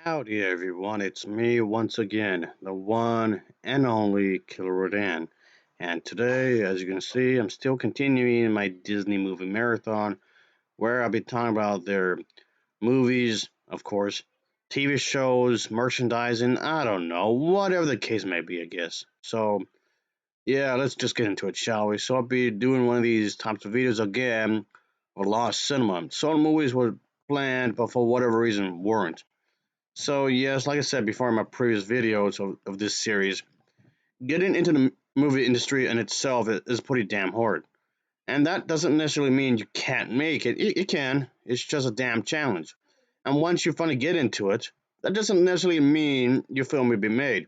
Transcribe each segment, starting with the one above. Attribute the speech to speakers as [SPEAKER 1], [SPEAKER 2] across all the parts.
[SPEAKER 1] Howdy everyone, it's me once again, the one and only Killer Rodan. And today, as you can see, I'm still continuing my Disney movie marathon where I'll be talking about their movies, of course, TV shows, merchandising, I don't know, whatever the case may be, I guess. So, yeah, let's just get into it, shall we? So, I'll be doing one of these types of videos again for Lost Cinema. Some movies were planned, but for whatever reason weren't. So, yes, like I said before in my previous videos of this series, getting into the movie industry in itself is pretty damn hard. And that doesn't necessarily mean you can't make it. It can. It's just a damn challenge. And once you finally get into it, that doesn't necessarily mean your film will be made.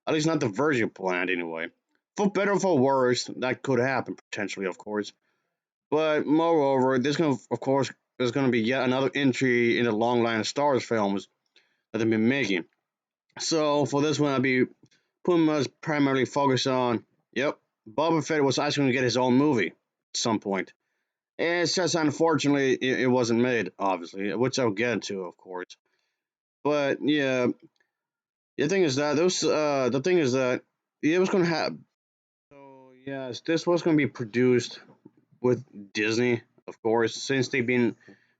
[SPEAKER 1] At least not the version you planned, anyway. For better or for worse, that could happen potentially, of course. But moreover, there's gonna be yet another entry in the long line of Star Wars films that they've been making. So for this one, I'll be pretty much primarily focused on, yep, Boba Fett was actually going to get his own movie at some point. It's just unfortunately it wasn't made, obviously, which I'll get into, of course. But yeah, the thing is that it was going to happen. So yes, this was going to be produced with Disney, of course, since they've been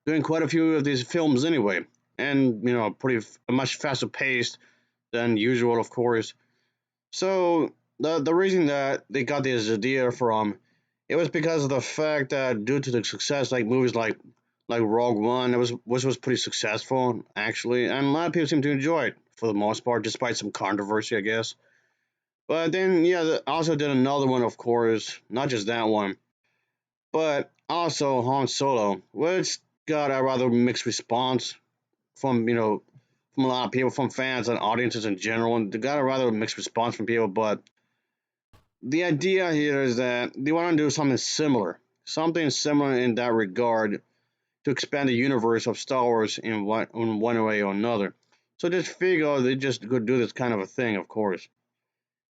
[SPEAKER 1] doing quite a few of these films anyway, and pretty much faster paced than usual, of course. So the reason that they got this idea from it was because of the fact that due to the success, like movies like Rogue One, it was which was pretty successful actually, and a lot of people seem to enjoy it for the most part, despite some controversy, I guess. But then yeah, they also did another one, of course, not just that one, but also Han Solo, which got a rather mixed response from from a lot of people, from fans and audiences in general, and they got a rather mixed response from people, but the idea here is that they want to do something similar in that regard to expand the universe of Star Wars in one way or another. So just figure they just could do this kind of a thing, of course.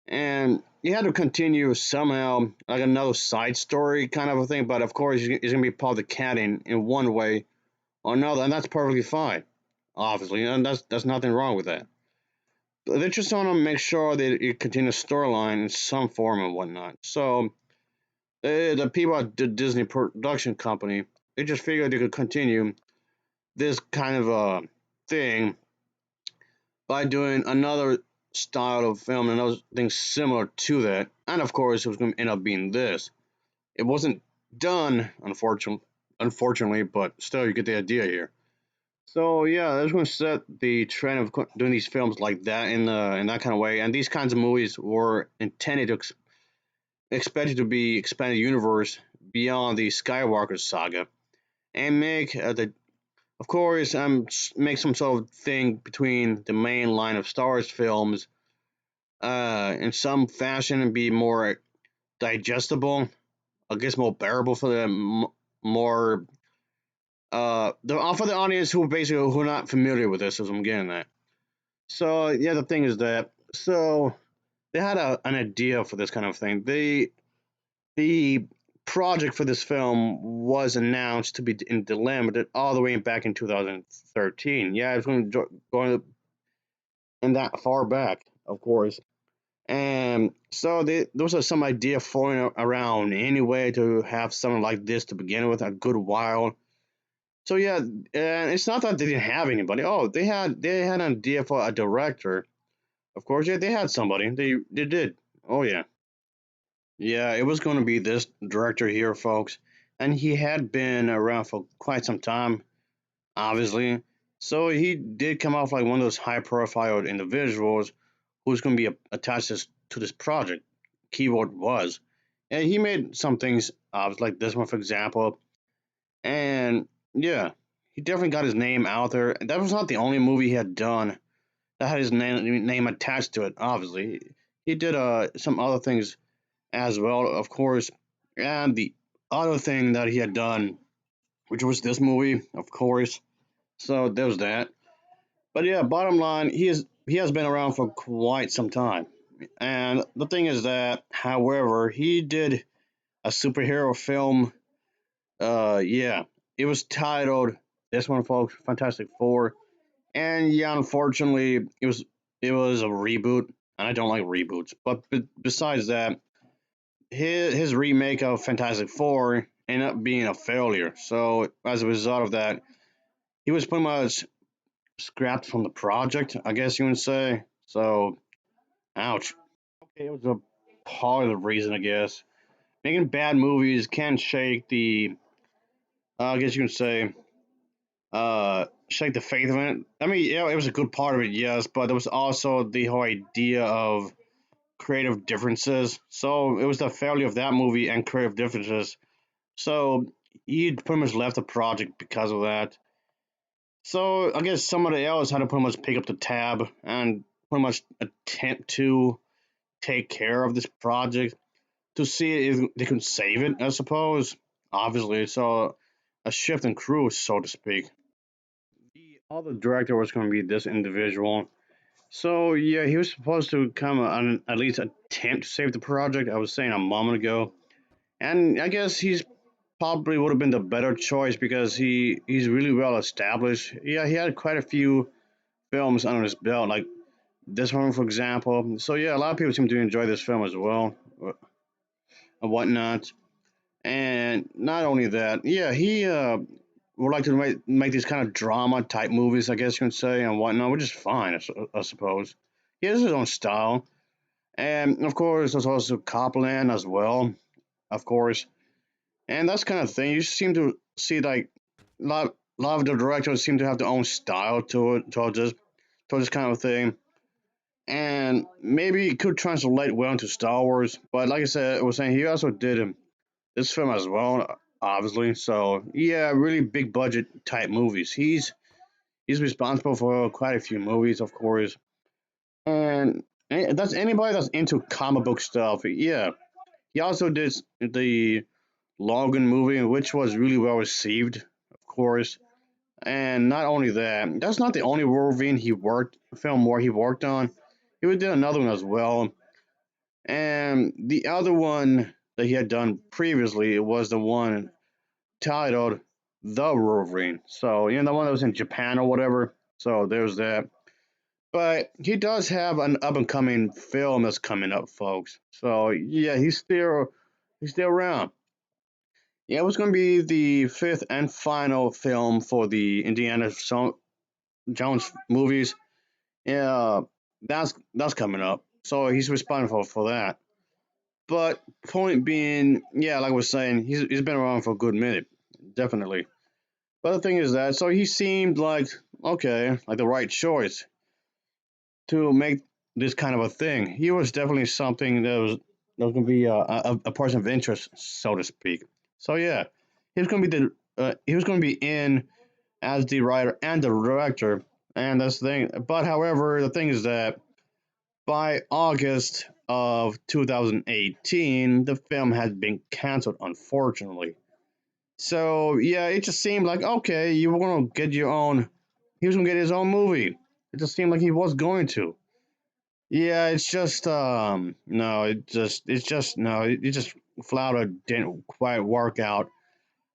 [SPEAKER 1] And you had to continue somehow, like another side story kind of a thing, but of course it's going to be part of the canon in one way or another, and that's perfectly fine, obviously, and that's nothing wrong with that. They just want to make sure that it continues storyline in some form and whatnot. So the people at the Disney production company, they just figured they could continue this kind of a thing by doing another style of film and another thing similar to that. And of course, it was going to end up being this. It wasn't done, unfortunately, but still, you get the idea here. So yeah, that's going to set the trend of doing these films like that in that kind of way. And these kinds of movies were intended to expected to be expanded universe beyond the Skywalker saga and make of course, make some sort of thing between the main line of Star Wars films, in some fashion, and be more digestible, I guess more bearable for the more for the audience who are not familiar with this, as I'm getting at. So yeah, the thing is that they had an idea for this kind of thing. The project for this film was announced to be in delimited all the way back in 2013. Yeah, it's going in that far back, of course. And so there was some idea floating around anyway to have something like this to begin with a good while. So yeah, and it's not that they didn't have anybody. Oh, they had an idea for a director. Of course, yeah, they had somebody. They did. Oh yeah. Yeah, it was going to be this director here, folks. And he had been around for quite some time, obviously. So he did come off like one of those high profile individuals who's going to be attached to this project. Keyword was. And he made some things, like this one, for example. And yeah, he definitely got his name out there. That was not the only movie he had done that had his name attached to it, obviously. He did some other things as well, of course. And the other thing that he had done, which was this movie, of course. So there was that. But yeah, bottom line, he has been around for quite some time. And the thing is that, however, he did a superhero film. Yeah, it was titled this one, folks, Fantastic Four. And yeah, unfortunately, it was a reboot, and I don't like reboots. But besides that, his remake of Fantastic Four ended up being a failure. So as a result of that, he was pretty much scrapped from the project, I guess you would say. So, ouch. Okay, it was a part of the reason, I guess. Making bad movies can shake the, I guess you can say, shake the faith of it. I mean, yeah, it was a good part of it, yes, but there was also the whole idea of creative differences. So it was the failure of that movie and creative differences. So he pretty much left the project because of that. So I guess somebody else had to pretty much pick up the tab and pretty much attempt to take care of this project to see if they could save it, I suppose. Obviously, so a shift in crew, so to speak. The other director was going to be this individual. So yeah, he was supposed to come on at least attempt to save the project. I was saying a moment ago, and I guess he's probably would have been the better choice because he's really well established. Yeah, he had quite a few films under his belt, like this one, for example. So yeah, a lot of people seem to enjoy this film as well, and whatnot. And not only that, yeah, he would like to make these kind of drama type movies, I guess you can say, and whatnot, which is fine, I suppose. He has his own style, and of course, there's also Copland as well, of course, and that's kind of thing. You seem to see like a lot of the directors seem to have their own style to it, to this kind of thing, and maybe it could translate well into Star Wars. But like I said, I was saying he also did this film as well, obviously. So yeah, really big budget type movies. He's responsible for quite a few movies, of course, and that's anybody that's into comic book stuff. Yeah, he also did the Logan movie, which was really well received, of course. And not only that, that's not the only Wolverine film where he worked on. He did another one as well. And the other one that he had done previously was the one titled The Wolverine. So, the one that was in Japan or whatever. So there's that. But he does have an up and coming film that's coming up, folks. So yeah, he's still around. Yeah, it was going to be the fifth and final film for the Jones movies. Yeah, that's coming up. So he's responsible for that. But point being, yeah, like I was saying, he's been around for a good minute, definitely. But the thing is that so he seemed like okay, like the right choice to make this kind of a thing. He was definitely something that was going to be a person of interest, so to speak. So yeah, he was going to be in as the writer and the director, and that's the thing. But however, the thing is that by August of 2018, the film had been canceled, unfortunately. So yeah, it just seemed like okay, you were gonna get your own. He was gonna get his own movie. It just seemed like he was going to. Yeah, it's just no, it's just no, it just Flounder didn't quite work out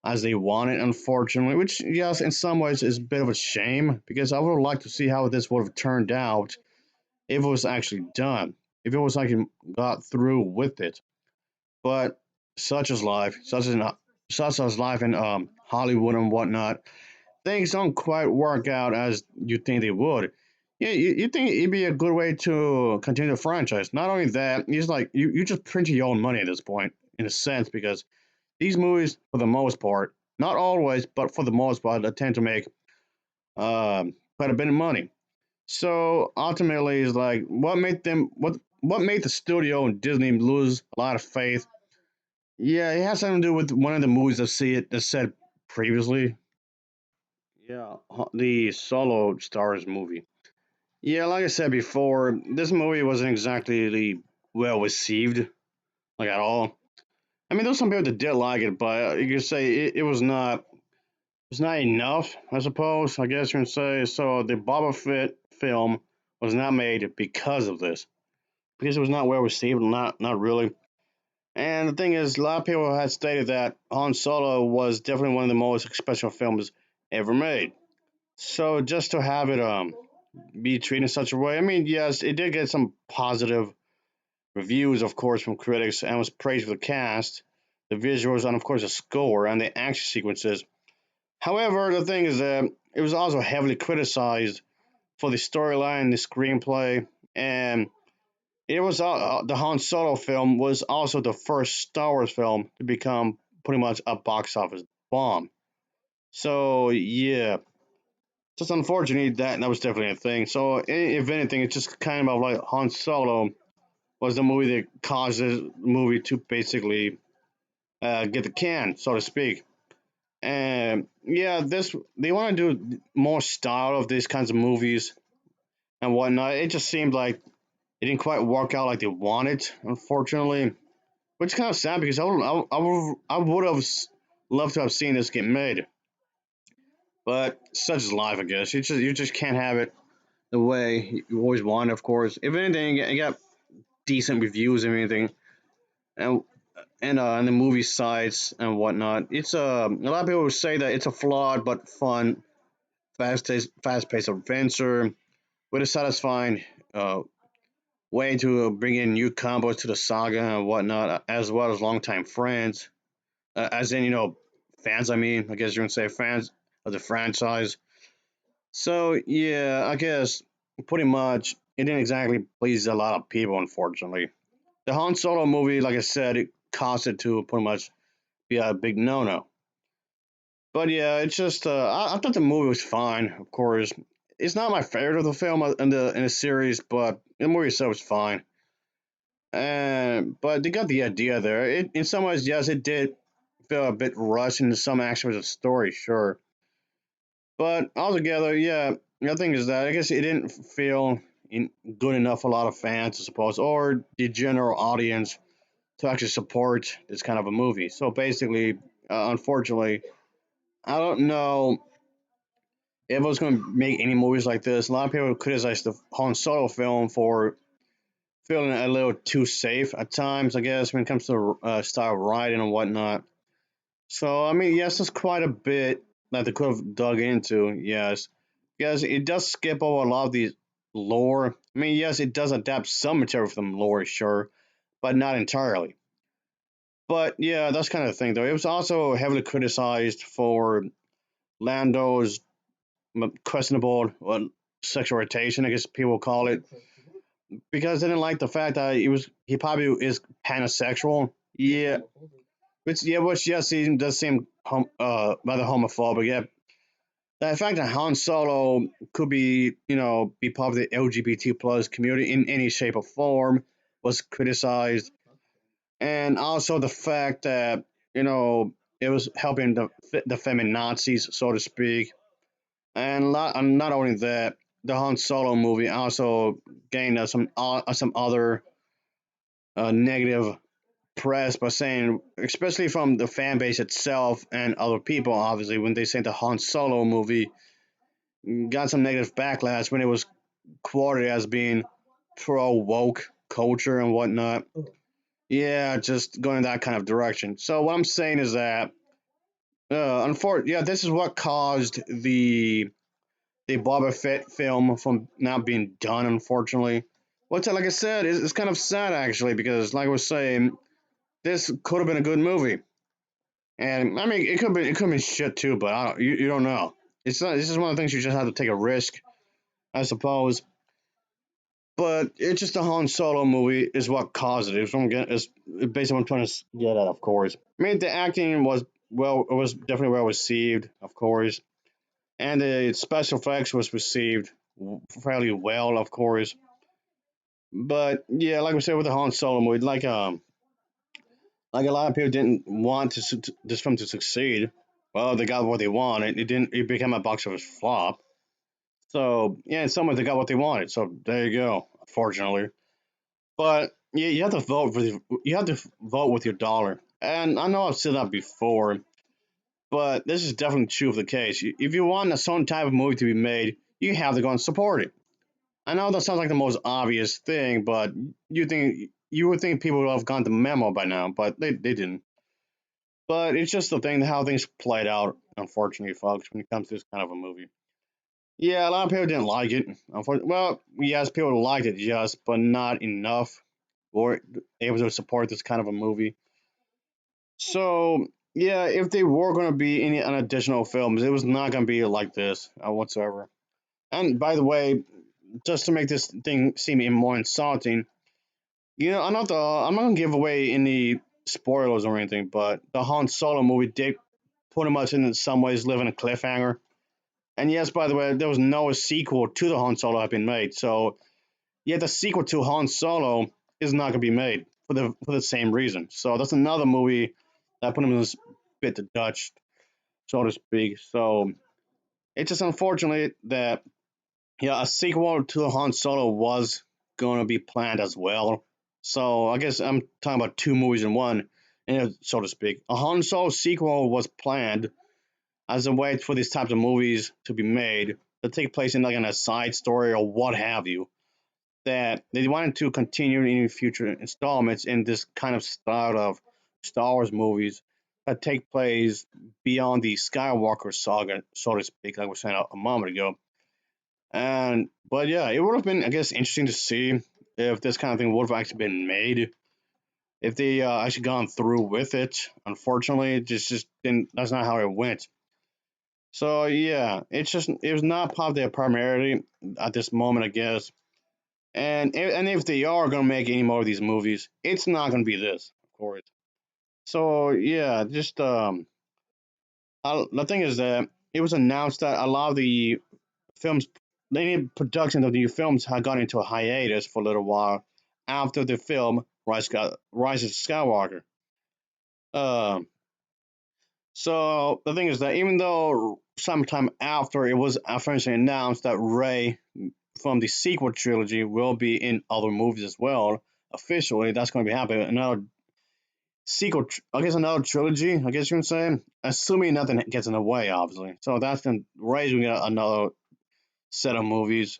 [SPEAKER 1] as they wanted, unfortunately. Which yes, in some ways is a bit of a shame because I would have liked to see how this would have turned out if it was actually done, if it was like got through with it. But such is life, such as life in Hollywood and whatnot. Things don't quite work out as you think they would. Yeah, you think it'd be a good way to continue the franchise. Not only that, it's like you just print your own money at this point, in a sense, because these movies, for the most part, not always, but for the most part, they tend to make quite a bit of money. So ultimately, it's like what made the studio and Disney lose a lot of faith. Yeah, it has something to do with one of the movies that said previously. Yeah, the Solo Stars movie. Yeah, like I said before, this movie wasn't exactly well received, like at all. I mean, there's some people that did like it, but you could say it was not. It's not enough, I suppose. I guess you can say. So the Boba Fett film was not made because of this, because it was not well received. Not really. And the thing is, a lot of people had stated that Han Solo was definitely one of the most special films ever made. So just to have it be treated in such a way, I mean, yes, it did get some positive reviews, of course, from critics, and was praised for the cast, the visuals, and of course the score and the action sequences. However, the thing is that it was also heavily criticized for the storyline, the screenplay, and it was the Han Solo film was also the first Star Wars film to become pretty much a box office bomb. So yeah, just unfortunately that was definitely a thing. So if anything, it's just kind of like Han Solo was the movie that caused this movie to basically get the can, so to speak. And yeah, this they want to do more style of these kinds of movies and whatnot. It just seemed like it didn't quite work out like they wanted, unfortunately. Which is kind of sad because I would have loved to have seen this get made, but such is life, I guess. You just can't have it the way you always want. Of course, if anything, you got decent reviews and everything, and and the movie sites and whatnot. It's a lot of people would say that it's a flawed but fun, fast paced adventure with a satisfying uh, way to bring in new combos to the saga and whatnot, as well as longtime friends, as in fans. I mean, I guess you would say fans of the franchise. So yeah, I guess pretty much it didn't exactly please a lot of people, unfortunately. The Han Solo movie, like I said, it caused it to pretty much be a big no-no. But yeah, it's just I thought the movie was fine. Of course, it's not my favorite of the film in the series, but the movie itself was fine. And but they got the idea there. In some ways, yes, it did feel a bit rushed into some aspects of the story, sure. But altogether, yeah, the thing is that I guess it didn't feel good enough for a lot of fans, I suppose, or the general audience to actually support this kind of a movie. So basically, unfortunately, I don't know if I was going to make any movies like this. A lot of people criticize the Han Solo film for feeling a little too safe at times, I guess, when it comes to style of writing and whatnot. So, I mean, yes, there's quite a bit that they could have dug into, yes. Because it does skip over a lot of the lore. I mean, yes, it does adapt some material from lore, sure, but not entirely. But yeah, that's kind of the thing, though. It was also heavily criticized for Lando's questionable sexual orientation, I guess people call it, because they didn't like the fact that he probably is pansexual. Yeah, which yes, he does seem rather homophobic. Yeah, the fact that Han Solo could be part of the LGBT plus community in any shape or form was criticized, and also the fact that it was helping the feminazis, so to speak, and not only that, the Han Solo movie also gained some other negative press by saying, especially from the fan base itself and other people, obviously, when they say the Han Solo movie got some negative backlash when it was quoted as being pro woke culture and whatnot. Yeah, just going in that kind of direction. So what I'm saying is that, unfortunately, yeah, this is what caused the Boba Fett film from not being done. Unfortunately, what's like I said, it's kind of sad actually because, like I was saying, this could have been a good movie. And I mean, it could be shit too, but you don't know. It's not. This is one of the things you just have to take a risk, I suppose. But it's just a Han Solo movie is what caused it. It's what I'm getting. It's basically what I'm trying to get at, of course. I mean, the acting was definitely well received, of course, and the special effects was received fairly well, of course. But yeah, like we said with the Han Solo movie, like a lot of people didn't want this film to succeed. Well, they got what they wanted. It didn't. It became a box office flop. So yeah, in some ways they got what they wanted. So there you go. Unfortunately, but yeah, you have to vote with your dollar. And I know I've said that before, but this is definitely true of the case. If you want a certain type of movie to be made, you have to go and support it. I know that sounds like the most obvious thing, but you would think people would have gotten the memo by now, but they didn't. But it's just the thing how things played out, unfortunately, folks, when it comes to this kind of a movie. Yeah, a lot of people didn't like it. Well, yes, people liked it, yes, but not enough or able to support this kind of a movie. So yeah, if they were going to be any an additional films, it was not going to be like this whatsoever. And by the way, just to make this thing seem even more insulting, I'm not gonna give away any spoilers or anything, but the Han Solo movie did pretty much in some ways live in a cliffhanger. And yes, by the way, there was no sequel to the Han Solo have been made. So yeah, the sequel to Han Solo is not gonna be made for the same reason. So that's another movie that put him in this bit the Dutch, so to speak. So it's just unfortunate that yeah, a sequel to Han Solo was going to be planned as well. So I guess I'm talking about two movies in one, so to speak. A Han Solo sequel was planned as a way for these types of movies to be made to take place in like in a side story or what have you. That they wanted to continue in future installments in this kind of style of Star Wars movies that take place beyond the Skywalker saga, so to speak, like we were saying a moment ago. And but yeah, it would have been, I guess, interesting to see if this kind of thing would have actually been made, if they actually gone through with it. Unfortunately, it just didn't. That's not how it went. So yeah, it was not part of their priority at this moment, I guess. And if they are gonna make any more of these movies, it's not gonna be this, of course. So yeah, just the thing is that it was announced that a lot of the films, any production of the films had gone into a hiatus for a little while after the film Rise of Skywalker. Um, so the thing is that even though sometime after it was officially announced that Rey from the sequel trilogy will be in other movies as well, officially that's going to be happening. Another I guess another trilogy. I guess you can say, assuming nothing gets in the way, obviously. So that's then Rey's going to get another set of movies.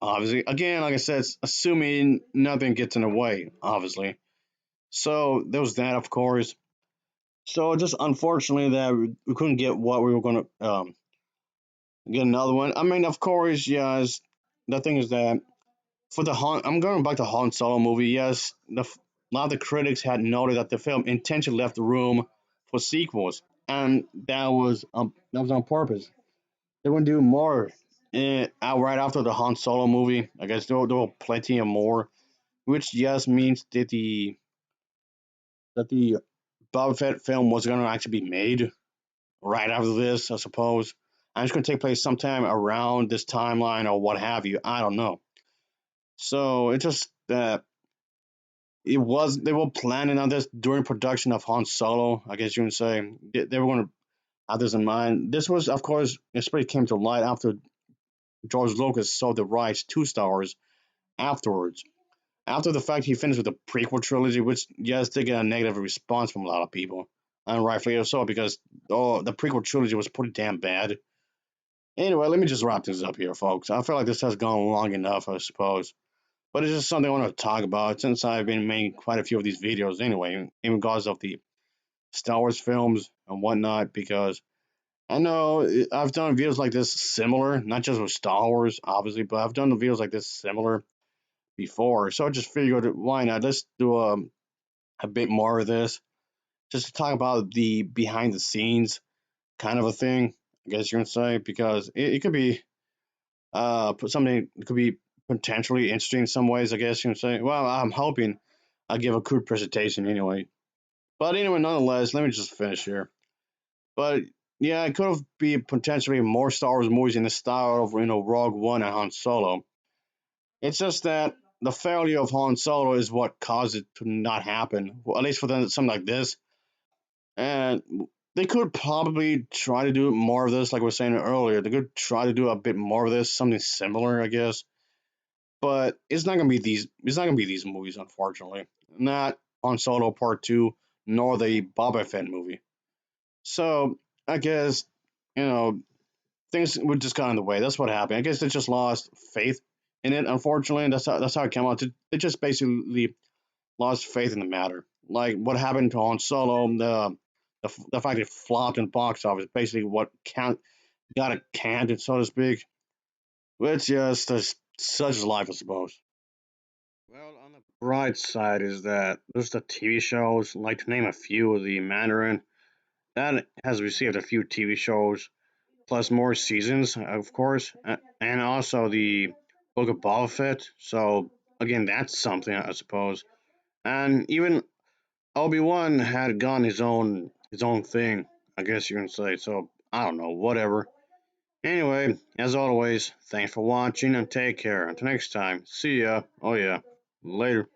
[SPEAKER 1] Obviously, again, like I said, assuming nothing gets in the way, obviously. So there was that, of course. So just unfortunately that we couldn't get what we were going to get another one. I mean, of course, yes. The thing is that for the Han, I'm going back to Han Solo movie. Yes, a lot of the critics had noted that the film intentionally left room for sequels, and that was on purpose. They wouldn't do more out right after the Han Solo movie. I guess there were plenty of more, which just means that the Boba Fett film was going to actually be made right after this, I suppose. And it's going to take place sometime around this timeline or what have you. I don't know. So it's just that they were planning on this during production of Han Solo. I guess you can say they were going to have this in mind. This was, of course, it came to light after George Lucas sold the rights to Star Wars afterwards. After the fact, he finished with the prequel trilogy, which yes, did get a negative response from a lot of people, and rightfully so because the prequel trilogy was pretty damn bad. Anyway, let me just wrap this up here, folks. I feel like this has gone long enough, I suppose, but it's just something I want to talk about since I've been making quite a few of these videos anyway, in regards of the Star Wars films and whatnot. Because I know I've done videos like this similar, not just with Star Wars, obviously, but I've done videos like this similar before. So I just figured, why not? Let's do a bit more of this, just to talk about the behind the scenes kind of a thing. I guess you can say because it could be something that could be potentially interesting in some ways. I guess you can say. Well, I'm hoping I give a good presentation anyway. But anyway, nonetheless, let me just finish here. But yeah, it could have been potentially more Star Wars movies in the style of Rogue One and Han Solo. It's just that the failure of Han Solo is what caused it to not happen. Well, at least for something like this. And they could probably try to do more of this, like we were saying earlier. They could try to do a bit more of this, something similar, I guess. But it's not gonna be these. It's not gonna be these movies, unfortunately. Not Han Solo Part Two, nor the Boba Fett movie. So I guess you know things would just got in the way. That's what happened. I guess they just lost faith in it. Unfortunately, that's how it came out. They just basically lost faith in the matter. Like what happened to Han Solo, the fact it flopped in box office, basically what got it canned, so to speak. Which, yes, that's such is life, I suppose. Well, on the bright side is that there's the TV shows, like to name a few, the Mandarin, that has received a few TV shows, plus more seasons, of course, and also the Book of Boba Fett. So, again, that's something, I suppose. And even Obi-Wan had gone his own thing, I guess you can say. So, I don't know, whatever. Anyway, as always, thanks for watching and take care. Until next time, see ya. Oh yeah, later.